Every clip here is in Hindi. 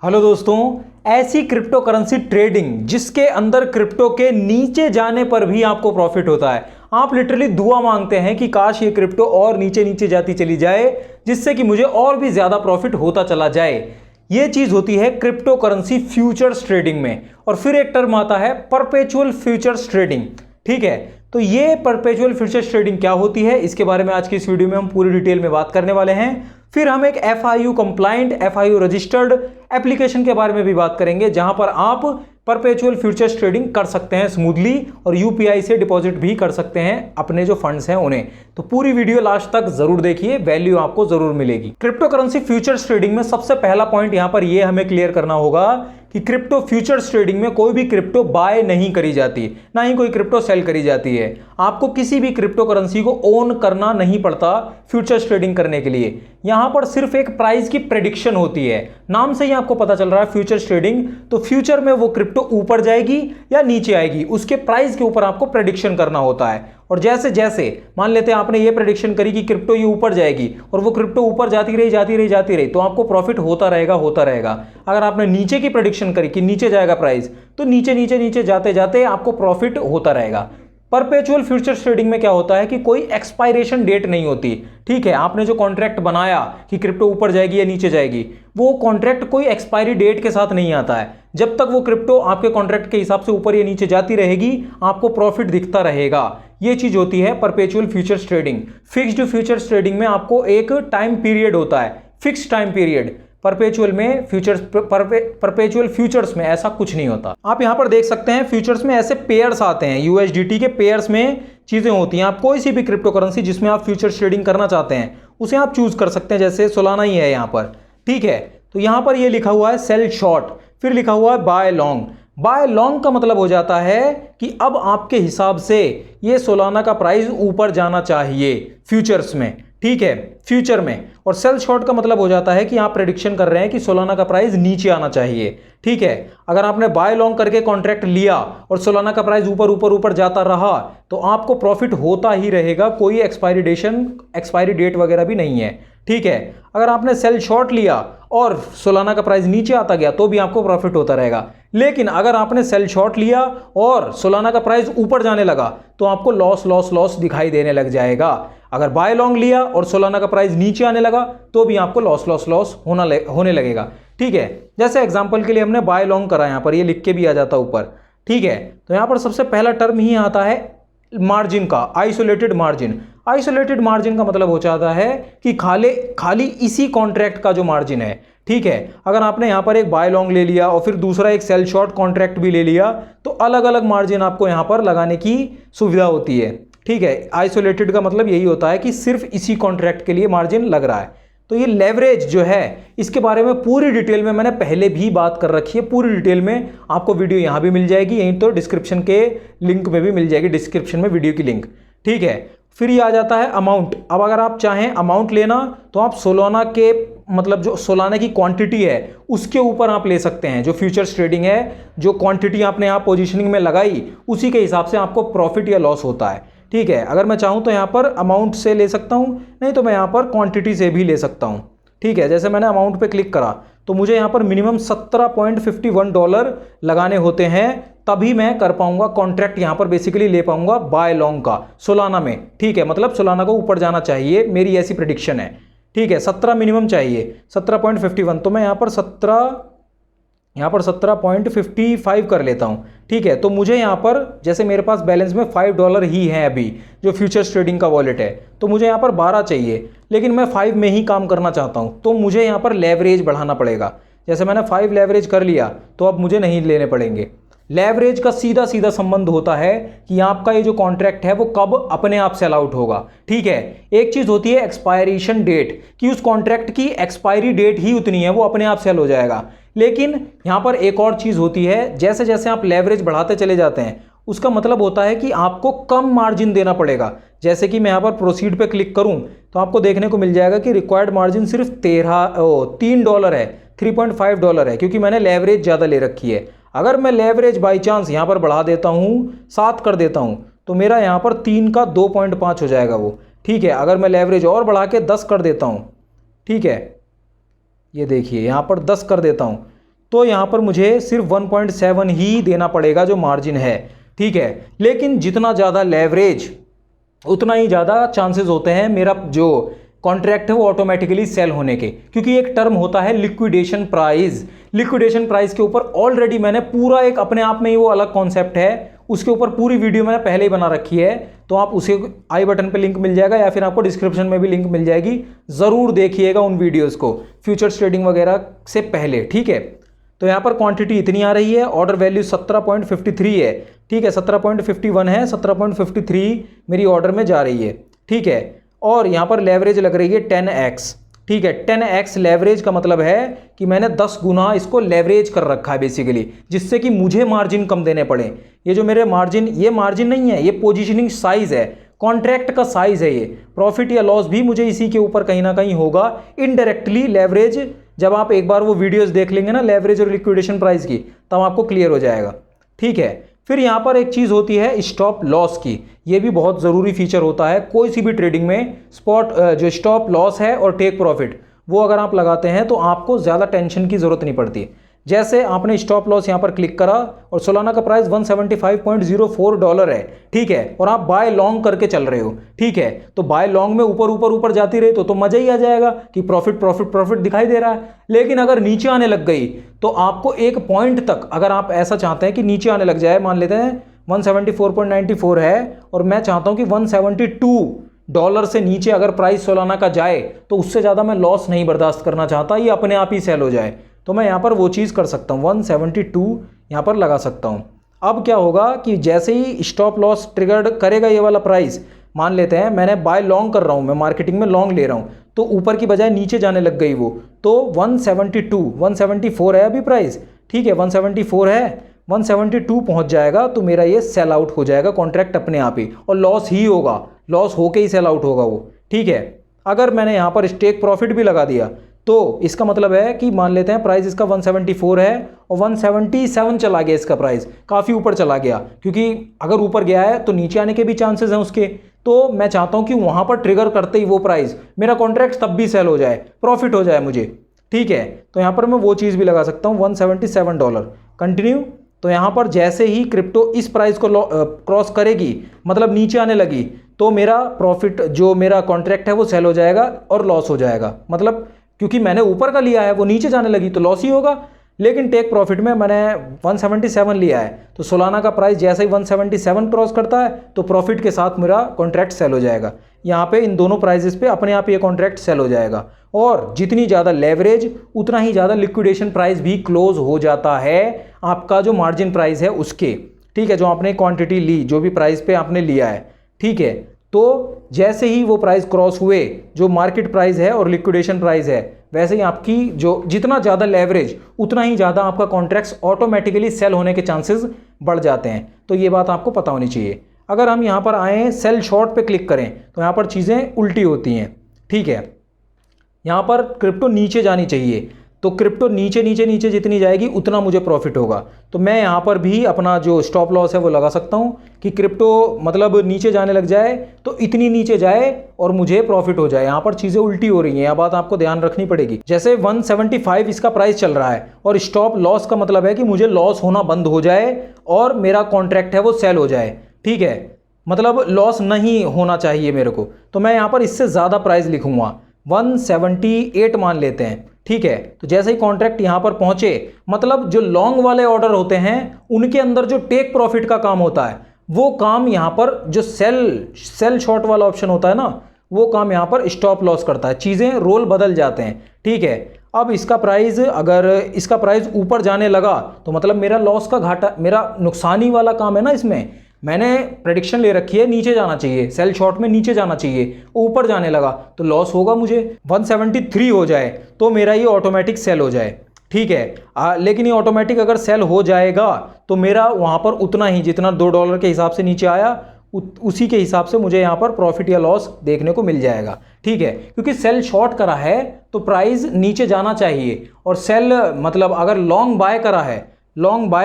हेलो दोस्तों, ऐसी क्रिप्टो करेंसी ट्रेडिंग जिसके अंदर क्रिप्टो के नीचे जाने पर भी आपको प्रॉफिट होता है। आप लिटरली दुआ मांगते हैं कि काश ये क्रिप्टो और नीचे नीचे जाती चली जाए जिससे कि मुझे और भी ज्यादा प्रॉफिट होता चला जाए। ये चीज होती है क्रिप्टो करेंसी फ्यूचर्स ट्रेडिंग में। और फिर एक टर्म आता है परपेचुअल फ्यूचर्स ट्रेडिंग। ठीक है, तो ये परपेचुअल फ्यूचर्स ट्रेडिंग क्या होती है, इसके बारे में आज की इस वीडियो में हम पूरी डिटेल में बात करने वाले हैं। फिर हम एक FIU complaint, FIU registered application के बारे में भी बात करेंगे जहां पर आप परपेचुअल फ्यूचर्स ट्रेडिंग कर सकते हैं स्मूथली और UPI से डिपॉजिट भी कर सकते हैं अपने जो फंड्स हैं उन्हें। तो पूरी वीडियो लास्ट तक जरूर देखिए, वैल्यू आपको जरूर मिलेगी। क्रिप्टो करेंसी फ्यूचर्स ट्रेडिंग में सबसे पहला पॉइंट यहां पर यह हमें क्लियर करना होगा कि क्रिप्टो फ्यूचर्स ट्रेडिंग में कोई भी क्रिप्टो बाय नहीं करी जाती, ना ही कोई क्रिप्टो सेल करी जाती है। आपको किसी भी क्रिप्टो करेंसी को ओन करना नहीं पड़ता फ्यूचर्स ट्रेडिंग करने के लिए। यहां पर सिर्फ एक प्राइस की प्रेडिक्शन होती है। नाम से ही आपको पता चल रहा है फ्यूचर्स ट्रेडिंग, तो फ्यूचर में वो क्रिप्टो ऊपर जाएगी या नीचे आएगी, उसके प्राइस के ऊपर आपको प्रेडिक्शन करना होता है। और जैसे जैसे मान लेते हैं आपने ये प्रेडिक्शन करी कि क्रिप्टो ये ऊपर जाएगी और वो क्रिप्टो ऊपर जाती रही तो आपको प्रॉफिट होता रहेगा। अगर आपने नीचे की प्रेडिक्शन करी कि नीचे जाएगा प्राइस, तो नीचे जाते जाते आपको प्रॉफिट होता रहेगा। परपेचुअल फ्यूचर्स ट्रेडिंग में क्या होता है कि कोई एक्सपायरेशन डेट नहीं होती। ठीक है, आपने जो कॉन्ट्रैक्ट बनाया कि क्रिप्टो ऊपर जाएगी या नीचे जाएगी, वो कॉन्ट्रैक्ट कोई एक्सपायरी डेट के साथ नहीं आता है। जब तक वो क्रिप्टो आपके कॉन्ट्रैक्ट के हिसाब से ऊपर या नीचे जाती रहेगी, आपको प्रॉफिट दिखता रहेगा। ये चीज होती है perpetual futures trading. Fixed futures trading में आपको एक टाइम पीरियड होता है, फिक्स टाइम पीरियड। परपेचुअल में परपेचुअल फ्यूचर्स में ऐसा कुछ नहीं होता। आप यहां पर देख सकते हैं फ्यूचर्स में ऐसे पेयर्स आते हैं, USDT के पेयर्स में चीजें होती हैं। आप कोई सी भी क्रिप्टो करेंसी जिसमें आप फ्यूचर्स ट्रेडिंग करना चाहते हैं उसे आप चूज कर सकते हैं, जैसे सोलाना ही है यहां पर। ठीक है, तो यहां पर ये लिखा हुआ है सेल शॉर्ट, फिर लिखा हुआ है बाय लॉन्ग। बाय लॉन्ग का मतलब हो जाता है कि अब आपके हिसाब से ये सोलाना का प्राइस ऊपर जाना चाहिए फ्यूचर्स में। ठीक है, फ्यूचर में। और सेल शॉर्ट का मतलब हो जाता है कि आप प्रेडिक्शन कर रहे हैं कि सोलाना का प्राइस नीचे आना चाहिए। ठीक है, अगर आपने बाय लॉन्ग करके कॉन्ट्रैक्ट लिया और सोलाना का प्राइस ऊपर जाता रहा तो आपको प्रॉफिट होता ही रहेगा, कोई एक्सपायरी डेट वगैरह भी नहीं है। ठीक है, अगर आपने सेल शॉर्ट लिया और सोलाना का प्राइस नीचे आता गया तो भी आपको प्रॉफिट होता रहेगा। लेकिन अगर आपने सेल शॉर्ट लिया और सोलाना का प्राइस ऊपर जाने लगा तो आपको लॉस दिखाई देने लग जाएगा। अगर बाय लॉन्ग लिया और सोलाना का प्राइस नीचे आने लगा तो भी आपको लॉस होने लगेगा। ठीक है, जैसे एग्जांपल के लिए हमने बाय लॉन्ग करा, यहां पर ये लिख के भी आ जाता ऊपर। ठीक है, तो यहां पर सबसे पहला टर्म ही आता है मार्जिन का, आइसोलेटेड मार्जिन। आइसोलेटेड मार्जिन का मतलब हो जाता है कि खाली इसी कॉन्ट्रैक्ट का जो मार्जिन है। ठीक है, अगर आपने यहां पर एक बाय लॉन्ग ले लिया और फिर दूसरा एक सेल शॉर्ट कॉन्ट्रैक्ट भी ले लिया तो अलग अलग मार्जिन आपको यहां पर लगाने की सुविधा होती है। ठीक है, आइसोलेटेड का मतलब यही होता है कि सिर्फ इसी कॉन्ट्रैक्ट के लिए मार्जिन लग रहा है। तो ये लेवरेज जो है, इसके बारे में पूरी डिटेल में मैंने पहले भी बात कर रखी है। पूरी डिटेल में आपको वीडियो यहां भी मिल जाएगी, यहीं तो डिस्क्रिप्शन के लिंक में भी मिल जाएगी, डिस्क्रिप्शन में वीडियो की लिंक। ठीक है, फिर ये आ जाता है अमाउंट। अब अगर आप चाहें अमाउंट लेना तो आप सोलाना के मतलब जो सोलाना की क्वांटिटी है उसके ऊपर आप ले सकते हैं। जो फ्यूचर्स ट्रेडिंग है, जो क्वांटिटी आपने यहाँ पोजीशनिंग में लगाई उसी के हिसाब से आपको प्रॉफिट या लॉस होता है। ठीक है, अगर मैं चाहूँ तो यहाँ पर अमाउंट से ले सकता हूँ, नहीं तो मैं यहाँ पर क्वांटिटी से भी ले सकता हूँ। ठीक है, जैसे मैंने अमाउंट पे क्लिक करा तो मुझे यहाँ पर मिनिमम $17.51 लगाने होते हैं, तभी मैं कर पाऊंगा कॉन्ट्रैक्ट यहाँ पर बेसिकली ले पाऊंगा बाय लॉन्ग का सोलाना में। ठीक है, मतलब सोलाना को ऊपर जाना चाहिए, मेरी ऐसी प्रेडिक्शन है। ठीक है, 17 मिनिमम चाहिए, 17.51, तो मैं यहाँ पर 17.55 कर लेता हूँ। ठीक है, तो मुझे यहाँ पर जैसे मेरे पास बैलेंस में $5 ही है अभी जो फ्यूचर्स ट्रेडिंग का वॉलेट है, तो मुझे यहाँ पर 12 चाहिए, लेकिन मैं 5 में ही काम करना चाहता हूँ तो मुझे यहाँ पर लेवरेज बढ़ाना पड़ेगा। जैसे मैंने 5 लेवरेज कर लिया तो अब मुझे नहीं लेने पड़ेंगे। लेवरेज का सीधा सीधा संबंध होता है कि आपका ये जो कॉन्ट्रैक्ट है वो कब अपने आप सेल आउट होगा। ठीक है, एक चीज होती है एक्सपायरेशन डेट, कि उस कॉन्ट्रैक्ट की एक्सपायरी डेट ही उतनी है, वो अपने आप सेल हो जाएगा। लेकिन यहां पर एक और चीज होती है, जैसे जैसे आप लेवरेज बढ़ाते चले जाते हैं उसका मतलब होता है कि आपको कम मार्जिन देना पड़ेगा। जैसे कि मैं यहां पर प्रोसीड पे क्लिक करूं तो आपको देखने को मिल जाएगा कि रिक्वायर्ड मार्जिन सिर्फ $3 है, $3.5 है, क्योंकि मैंने लेवरेज ज़्यादा ले रखी है। अगर मैं लेवरेज बाई चांस यहाँ पर बढ़ा देता हूँ, 7 कर देता हूँ, तो मेरा यहाँ पर 3 का 2.5 हो जाएगा वो। ठीक है, अगर मैं लेवरेज और बढ़ा के 10 कर देता हूँ, ठीक है, ये देखिए यहाँ पर 10 कर देता हूँ तो यहाँ पर मुझे सिर्फ 1.7 ही देना पड़ेगा जो मार्जिन है, ठीक है। लेकिन जितना ज़्यादा लेवरेज उतना ही ज़्यादा चांसेस होते हैं मेरा जो कॉन्ट्रैक्ट है वो ऑटोमेटिकली सेल होने के, क्योंकि एक टर्म होता है लिक्विडेशन प्राइस। लिक्विडेशन प्राइस के ऊपर ऑलरेडी मैंने पूरा एक अपने आप में ही वो अलग कॉन्सेप्ट है, उसके ऊपर पूरी वीडियो मैंने पहले ही बना रखी है, तो आप उसे आई बटन पे लिंक मिल जाएगा या फिर आपको डिस्क्रिप्शन में भी लिंक मिल जाएगी, ज़रूर देखिएगा उन वीडियोज़ को फ्यूचर्स ट्रेडिंग वगैरह से पहले, ठीक है। तो यहाँ पर क्वांटिटी इतनी आ रही है, ऑर्डर वैल्यू 17.53 है, ठीक है, 17.51 है, 17.53 मेरी ऑर्डर में जा रही है, ठीक है। और यहाँ पर लेवरेज लग रही है 10x, ठीक है। 10x लेवरेज का मतलब है कि मैंने 10 गुना इसको लेवरेज कर रखा है बेसिकली, जिससे कि मुझे मार्जिन कम देने पड़े। ये जो मेरे मार्जिन, ये मार्जिन नहीं है, ये पोजीशनिंग साइज है, कॉन्ट्रैक्ट का साइज है। ये प्रॉफिट या लॉस भी मुझे इसी के ऊपर कहीं ना कहीं होगा इनडायरेक्टली। लेवरेज जब आप एक बार वो वीडियोस देख लेंगे ना लेवरेज और लिक्विडेशन प्राइस की, तब आपको क्लियर हो जाएगा, ठीक है। फिर यहाँ पर एक चीज़ होती है स्टॉप लॉस की, ये भी बहुत ज़रूरी फीचर होता है कोई सी भी ट्रेडिंग में। स्पॉट जो स्टॉप लॉस है और टेक प्रॉफिट, वो अगर आप लगाते हैं तो आपको ज़्यादा टेंशन की ज़रूरत नहीं पड़ती। जैसे आपने स्टॉप लॉस यहाँ पर क्लिक करा और सोलाना का प्राइस $175.04 है, ठीक है, और आप बाय लॉन्ग करके चल रहे हो, ठीक है। तो बाय लॉन्ग में ऊपर ऊपर ऊपर जाती रही तो मज़ा ही आ जाएगा कि प्रॉफिट प्रॉफिट प्रॉफिट दिखाई दे रहा है। लेकिन अगर नीचे आने लग गई तो आपको एक पॉइंट तक, अगर आप ऐसा चाहते हैं कि नीचे आने लग जाए, मान लेते हैं 174.94 है और मैं चाहता हूँ कि $172 से नीचे अगर प्राइस सोलाना का जाए तो उससे ज़्यादा मैं लॉस नहीं बर्दाश्त करना चाहता, ये अपने आप ही सेल हो जाए, तो मैं यहाँ पर वो चीज़ कर सकता हूँ, 172 यहाँ पर लगा सकता हूँ। अब क्या होगा कि जैसे ही स्टॉप लॉस ट्रिगर्ड करेगा ये वाला प्राइस, मान लेते हैं मैंने बाय लॉन्ग कर रहा हूँ, मैं मार्केटिंग में लॉन्ग ले रहा हूँ, तो ऊपर की बजाय नीचे जाने लग गई वो, तो 174 है अभी प्राइस, ठीक है, 174 है, 172 पहुँच जाएगा तो मेरा ये सेल आउट हो जाएगा कॉन्ट्रैक्ट अपने आप ही, और लॉस ही होगा, लॉस होके ही सेल आउट होगा वो, ठीक है। अगर मैंने यहाँ पर स्टेक प्रॉफिट भी लगा दिया तो इसका मतलब है कि मान लेते हैं प्राइस इसका 174 है और 177 चला गया, इसका प्राइस काफ़ी ऊपर चला गया, क्योंकि अगर ऊपर गया है तो नीचे आने के भी चांसेस हैं उसके। तो मैं चाहता हूं कि वहां पर ट्रिगर करते ही वो प्राइस मेरा कॉन्ट्रैक्ट तब भी सेल हो जाए, प्रॉफिट हो जाए मुझे, ठीक है। तो यहाँ पर मैं वो चीज़ भी लगा सकता हूँ, $177 कंटिन्यू। तो यहाँ पर जैसे ही क्रिप्टो इस प्राइस को क्रॉस करेगी, मतलब नीचे आने लगी, तो मेरा प्रॉफिट जो मेरा कॉन्ट्रैक्ट है वो सेल हो जाएगा और लॉस हो जाएगा, मतलब क्योंकि मैंने ऊपर का लिया है वो नीचे जाने लगी तो लॉस ही होगा। लेकिन टेक प्रॉफिट में मैंने 177 लिया है, तो सोलाना का प्राइस जैसे ही 177 क्रॉस करता है तो प्रॉफिट के साथ मेरा कॉन्ट्रैक्ट सेल हो जाएगा। यहाँ पे इन दोनों प्राइजेस पे अपने आप ये कॉन्ट्रैक्ट सेल हो जाएगा, और जितनी ज़्यादा लेवरेज उतना ही ज़्यादा लिक्विडेशन प्राइस भी क्लोज हो जाता है आपका जो मार्जिन प्राइस है उसके, ठीक है, जो आपने क्वांटिटी ली, जो भी प्राइस पे आपने लिया है, ठीक है। तो जैसे ही वो प्राइस क्रॉस हुए, जो मार्केट प्राइस है और लिक्विडेशन प्राइस है, वैसे ही आपकी जो जितना ज़्यादा लेवरेज उतना ही ज़्यादा आपका कॉन्ट्रैक्ट्स ऑटोमेटिकली सेल होने के चांसेस बढ़ जाते हैं। तो ये बात आपको पता होनी चाहिए। अगर हम यहाँ पर आएँ सेल शॉर्ट पे क्लिक करें तो यहाँ पर चीज़ें उल्टी होती हैं, ठीक है। यहाँ पर क्रिप्टो नीचे जानी चाहिए, तो क्रिप्टो नीचे नीचे नीचे जितनी जाएगी उतना मुझे प्रॉफिट होगा। तो मैं यहाँ पर भी अपना जो स्टॉप लॉस है वो लगा सकता हूँ कि क्रिप्टो मतलब नीचे जाने लग जाए तो इतनी नीचे जाए और मुझे प्रॉफिट हो जाए। यहाँ पर चीज़ें उल्टी हो रही हैं, यह बात आपको ध्यान रखनी पड़ेगी। जैसे 175 इसका प्राइस चल रहा है और स्टॉप लॉस का मतलब है कि मुझे लॉस होना बंद हो जाए और मेरा कॉन्ट्रैक्ट है वो सेल हो जाए, ठीक है, मतलब लॉस नहीं होना चाहिए मेरे को। तो मैं यहाँ पर इससे ज़्यादा प्राइस लिखूंगा, 178 मान लेते हैं, ठीक है। तो जैसे ही कॉन्ट्रैक्ट यहां पर पहुंचे, मतलब जो लॉन्ग वाले ऑर्डर होते हैं उनके अंदर जो टेक प्रॉफिट का काम होता है वो काम यहां पर जो सेल शॉर्ट वाला ऑप्शन होता है ना, वो काम यहां पर स्टॉप लॉस करता है। चीजें रोल बदल जाते हैं, ठीक है। अब इसका प्राइस, अगर इसका प्राइस ऊपर जाने लगा तो मतलब मेरा लॉस का घाटा, मेरा नुकसानी वाला काम है ना। इसमें मैंने प्रेडिक्शन ले रखी है नीचे जाना चाहिए, सेल शॉर्ट में नीचे जाना चाहिए, ऊपर जाने लगा तो लॉस होगा मुझे। 173 हो जाए तो मेरा ये ऑटोमेटिक सेल हो जाए, ठीक है। लेकिन ये ऑटोमेटिक अगर सेल हो जाएगा तो मेरा वहाँ पर उतना ही, जितना $2 के हिसाब से नीचे आया उसी के हिसाब से मुझे यहाँ पर प्रॉफिट या लॉस देखने को मिल जाएगा, ठीक है। क्योंकि सेल शॉर्ट करा है तो प्राइस नीचे जाना चाहिए, और सेल मतलब अगर लॉन्ग बाय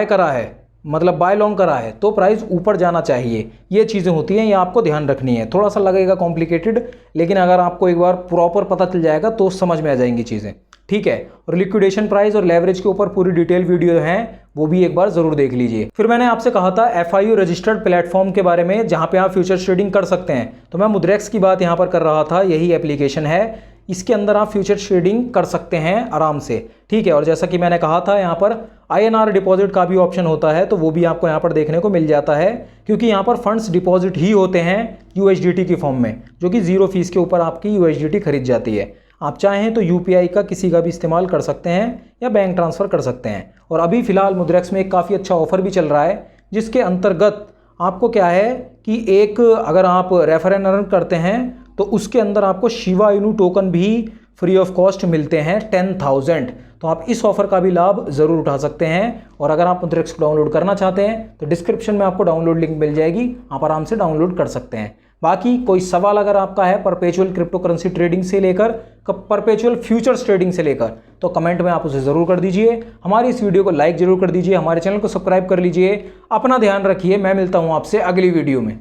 करा है मतलब बाय लॉन्ग करा है तो प्राइस ऊपर जाना चाहिए। ये चीज़ें होती हैं, ये आपको ध्यान रखनी है। थोड़ा सा लगेगा कॉम्प्लिकेटेड, लेकिन अगर आपको एक बार प्रॉपर पता चल जाएगा तो समझ में आ जाएंगी चीज़ें, ठीक है। और लिक्विडेशन प्राइस और लेवरेज के ऊपर पूरी डिटेल वीडियो है, वो भी एक बार जरूर देख लीजिए। फिर मैंने आपसे कहा था FIU रजिस्टर्ड प्लेटफॉर्म के बारे में जहां पे आप फ्यूचर्स ट्रेडिंग कर सकते हैं, तो मैं मुद्रेक्स की बात यहां पर कर रहा था। यही एप्लीकेशन है, इसके अंदर आप फ्यूचर्स ट्रेडिंग कर सकते हैं आराम से, ठीक है। और जैसा कि मैंने कहा था यहाँ पर INR डिपॉजिट का भी ऑप्शन होता है, तो वो भी आपको यहाँ पर देखने को मिल जाता है, क्योंकि यहाँ पर फंड्स डिपॉजिट ही होते हैं USDT की फॉर्म में, जो कि 0 फीस के ऊपर आपकी USDT खरीद जाती है। आप चाहें तो UPI का किसी का भी इस्तेमाल कर सकते हैं या बैंक ट्रांसफ़र कर सकते हैं। और अभी फ़िलहाल मुद्रेक्स में एक काफ़ी अच्छा ऑफर भी चल रहा है, जिसके अंतर्गत आपको क्या है कि एक अगर आप रेफर एंड अर्न करते हैं तो उसके अंदर आपको शिबा इनू टोकन भी फ्री ऑफ कॉस्ट मिलते हैं 10,000। तो आप इस ऑफर का भी लाभ ज़रूर उठा सकते हैं। और अगर आप मुद्रेक्स को डाउनलोड करना चाहते हैं तो डिस्क्रिप्शन में आपको डाउनलोड लिंक मिल जाएगी, आप आराम से डाउनलोड कर सकते हैं। बाकी कोई सवाल अगर आपका है परपेचुअल क्रिप्टो करेंसी ट्रेडिंग से लेकर परपेचुअल फ्यूचर्स ट्रेडिंग से लेकर, तो कमेंट में आप उसे ज़रूर कर दीजिए। हमारी इस वीडियो को लाइक जरूर कर दीजिए, हमारे चैनल को सब्सक्राइब कर लीजिए। अपना ध्यान रखिए, मैं मिलता हूँ आपसे अगली वीडियो में।